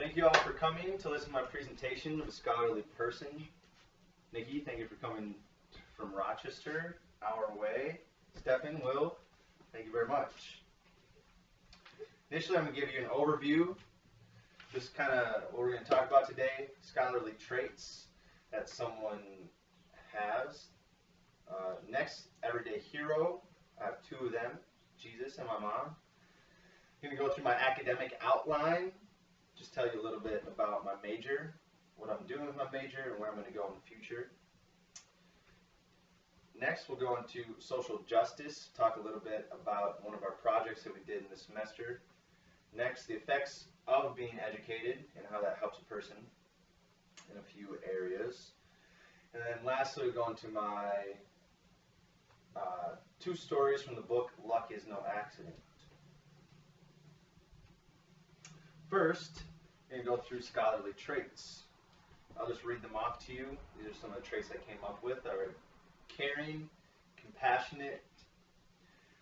Thank you all for coming to listen to my presentation of a scholarly person. Nikki, thank you for coming from Rochester, our way. Stefan, Will, thank you very much. Initially, I'm going to give you an overview, just kind of what we're going to talk about today, scholarly traits that someone has. Next, everyday hero. I have two of them, Jesus and my mom. I'm going to go through my academic outline, just tell you a little bit about my major, what I'm doing with my major, and where I'm going to go in the future. Next, we'll go into social justice, talk a little bit about one of our projects that we did in this semester. Next, the effects of being educated and how that helps a person in a few areas. And then lastly, we'll go into my two stories from the book, Luck is No Accident. First, I'm going to go through scholarly traits. I'll just read them off to you. These are some of the traits I came up with. Are caring, compassionate,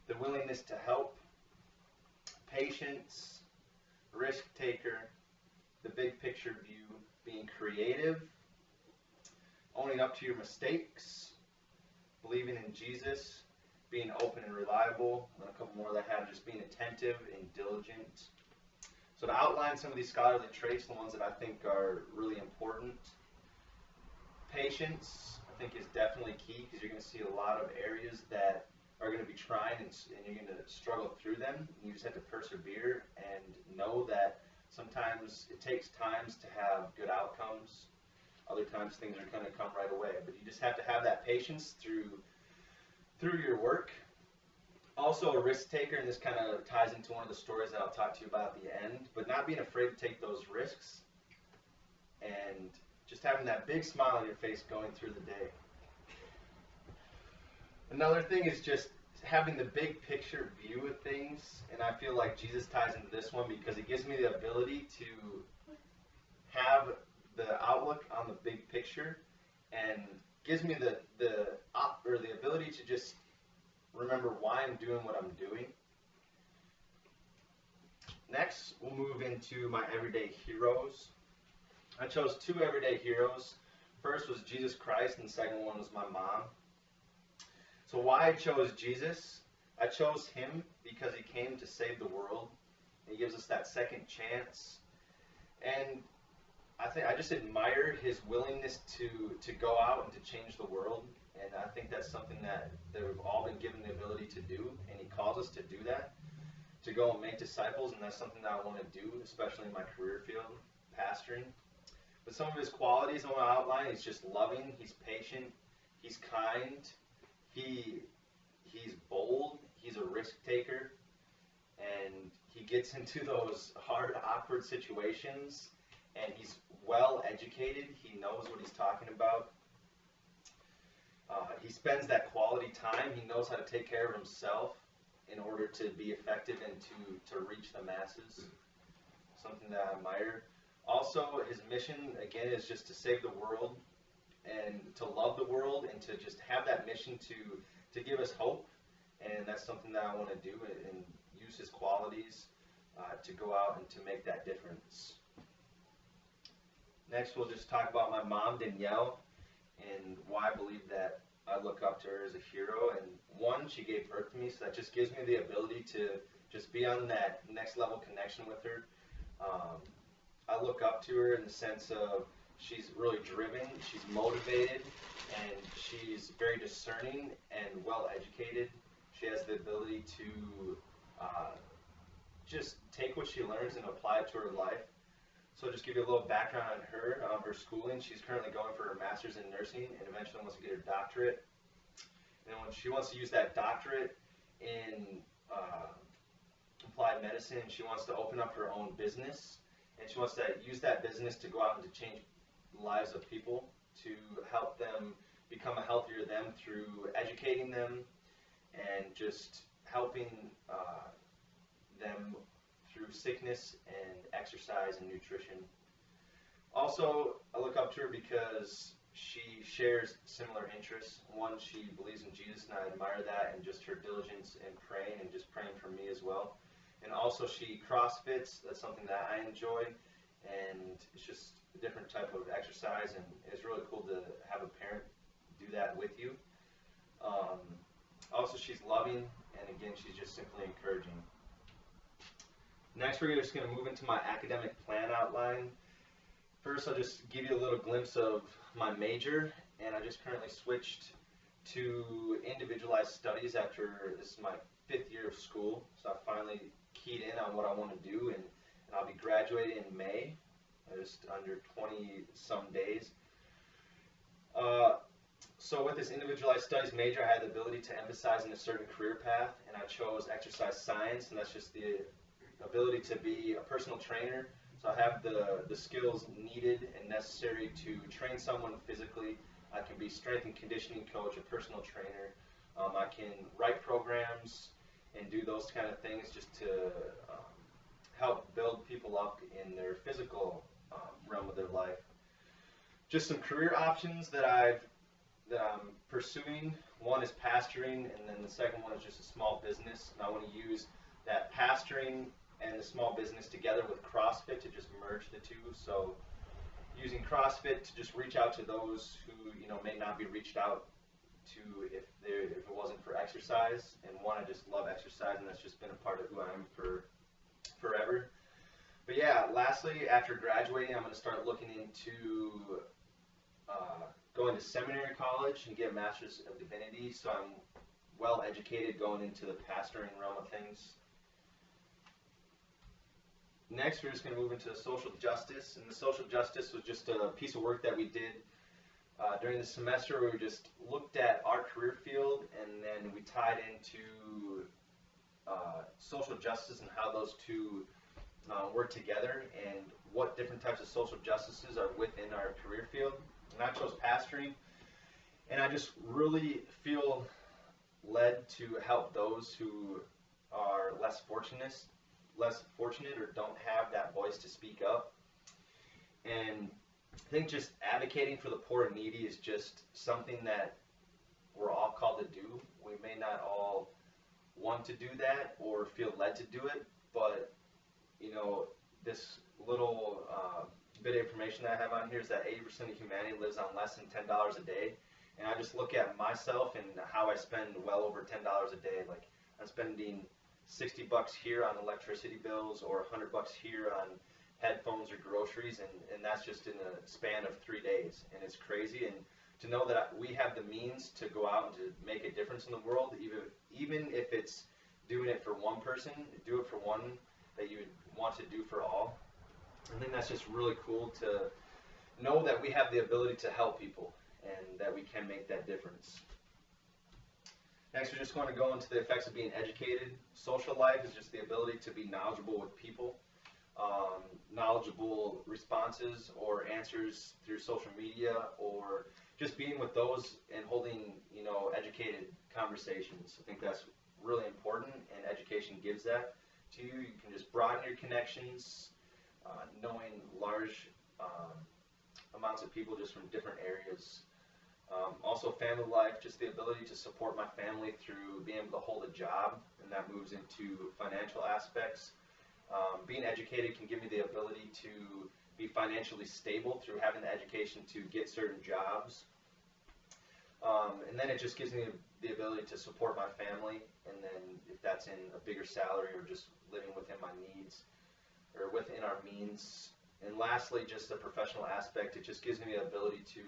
the willingness to help, patience, risk taker, the big picture view, being creative, owning up to your mistakes, believing in Jesus, being open and reliable, and a couple more that I have, just being attentive and diligent. So to outline some of these scholarly traits, the ones that I think are really important, patience, I think, is definitely key, because you're going to see a lot of areas that are going to be trying and you're going to struggle through them. You just have to persevere and know that sometimes it takes times to have good outcomes. Other times things are going to come right away. But you just have to have that patience through your work. Also a risk taker, and this kind of ties into one of the stories that I'll talk to you about at the end, but not being afraid to take those risks and just having that big smile on your face going through the day. Another thing is just having the big picture view of things, and I feel like Jesus ties into this one because it gives me the ability to have the outlook on the big picture and gives me the ability to just remember why I'm doing what I'm doing. Next, we'll move into my everyday heroes. I chose two everyday heroes. First was Jesus Christ, and the second one was my mom. So why I chose Jesus? I chose him because he came to save the world. He gives us that second chance. And I just admire his willingness to go out and to change the world. And I think that's something that we've all been given the ability to do, and he calls us to do that, to go and make disciples, and that's something that I want to do, especially in my career field, pastoring. But some of his qualities I want to outline: he's just loving, he's patient, he's kind, he's bold, he's a risk taker, and he gets into those hard, awkward situations, and he's well educated, he knows what he's talking about. He spends that quality time. He knows how to take care of himself in order to be effective and to reach the masses. Something that I admire. Also, his mission, again, is just to save the world and to love the world and to just have that mission to give us hope. And that's something that I want to do and use his qualities to go out and to make that difference. Next, we'll just talk about my mom, Danielle, and why I believe that I look up to her as a hero. And one, she gave birth to me, so that just gives me the ability to just be on that next level connection with her. I look up to her in the sense of she's really driven, she's motivated, and she's very discerning and well educated. She has the ability to just take what she learns and apply it to her life. So just give you a little background on her schooling. She's currently going for her master's in nursing and eventually wants to get her doctorate. And when she wants to use that doctorate in applied medicine, she wants to open up her own business. And she wants to use that business to go out and to change the lives of people, to help them become a healthier them through educating them and just helping them through sickness and exercise and nutrition. Also, I look up to her because she shares similar interests. One, she believes in Jesus, and I admire that, and just her diligence in praying and just praying for me as well. And also, she CrossFits. That's something that I enjoy. and it's just a different type of exercise, and it's really cool to have a parent do that with you. Um, Also, she's loving, and again, she's just simply encouraging. Next, we're just going to move into my academic plan outline. First, I'll just give you a little glimpse of my major, and I just currently switched to individualized studies after this is my 5th year of school. So I finally keyed in on what I want to do, and I'll be graduating in May, just under 20 some days. So with this individualized studies major, I had the ability to emphasize in a certain career path, and I chose exercise science, and that's just the ability to be a personal trainer. So I have the skills needed and necessary to train someone physically. I can be strength and conditioning coach, a personal trainer. I can write programs and do those kind of things just to help build people up in their physical realm of their life. Just some career options that I'm pursuing. One is pastoring, and then the second one is just a small business. And I want to use that pastoring and the small business together with CrossFit to just merge the two. So using CrossFit to just reach out to those who may not be reached out to if it wasn't for exercise. And one, I just love exercise, and that's just been a part of who I am for forever. But yeah, lastly, after graduating, I'm going to start looking into going to seminary college and get a master's of divinity, so I'm well educated going into the pastoring realm of things. Next, we're just going to move into social justice, and the social justice was just a piece of work that we did during the semester where we just looked at our career field, and then we tied into social justice and how those two work together and what different types of social justices are within our career field. And I chose pastoring, and I just really feel led to help those who are less fortunate or don't have that voice to speak up. And I think just advocating for the poor and needy is just something that we're all called to do. We may not all want to do that or feel led to do it, but this little bit of information that I have on here is that 80% of humanity lives on less than $10 a day. And I just look at myself and how I spend well over $10 a day. Like, I'm spending $60 here on electricity bills or $100 here on headphones or groceries, and that's just in a span of 3 days. And it's crazy. And to know that we have the means to go out and to make a difference in the world, even if it's doing it for one person, do it for one that you would want to do for all. I think that's just really cool to know that we have the ability to help people and that we can make that difference. Next, we're just going to go into the effects of being educated. Social life is just the ability to be knowledgeable with people, knowledgeable responses or answers through social media, or just being with those and holding, educated conversations. I think that's really important, and education gives that to you. You can just broaden your connections, knowing large amounts of people just from different areas. Also family life, just the ability to support my family through being able to hold a job, and that moves into financial aspects. Being educated can give me the ability to be financially stable through having the education to get certain jobs. And then it just gives me the ability to support my family, and then if that's in a bigger salary or just living within my needs or within our means. And lastly, just the professional aspect, it just gives me the ability to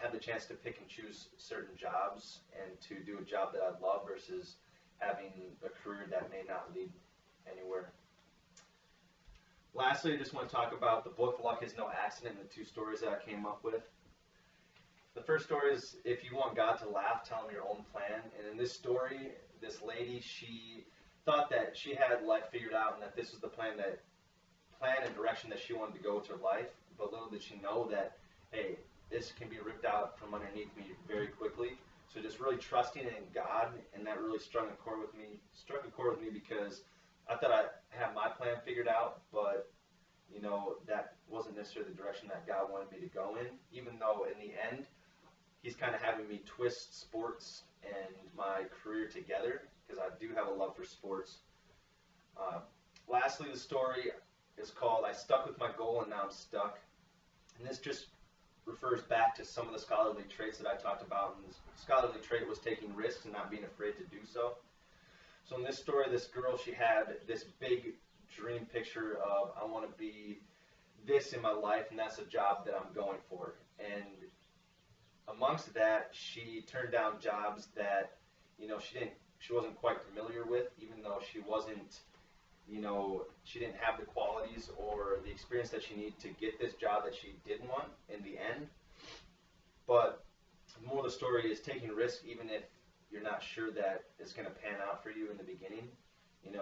have the chance to pick and choose certain jobs and to do a job that I love versus having a career that may not lead anywhere. Lastly, I just want to talk about the book Luck Is No Accident and the 2 stories that I came up with. The first story is, if you want God to laugh, tell him your own plan. And in this story, this lady, she thought that she had life figured out and that this was the plan and direction that she wanted to go with her life. But little did she know that, hey, this can be ripped out from underneath me very quickly. So just really trusting in God, and that really struck a chord with me because I thought I had my plan figured out, but that wasn't necessarily the direction that God wanted me to go in, even though in the end, he's kind of having me twist sports and my career together, because I do have a love for sports. Lastly, the story is called I Stuck with My Goal and Now I'm Stuck. And this just refers back to some of the scholarly traits that I talked about. And this scholarly trait was taking risks and not being afraid to do so. So in this story, this girl, she had this big dream picture of, I want to be this in my life, and that's a job that I'm going for. And amongst that, she turned down jobs that, she wasn't quite familiar with, even though she wasn't, she didn't have the qualities or the experience that she needed to get this job that she did want in the end. But the moral of the story is taking risks, even if you're not sure that it's going to pan out for you in the beginning.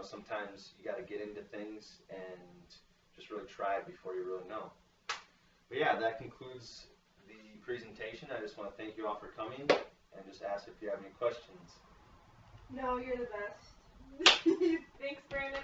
Sometimes you got to get into things and just really try it before you really know. But yeah, that concludes the presentation. I just want to thank you all for coming and just ask if you have any questions. No, you're the best. Thanks, Brandon.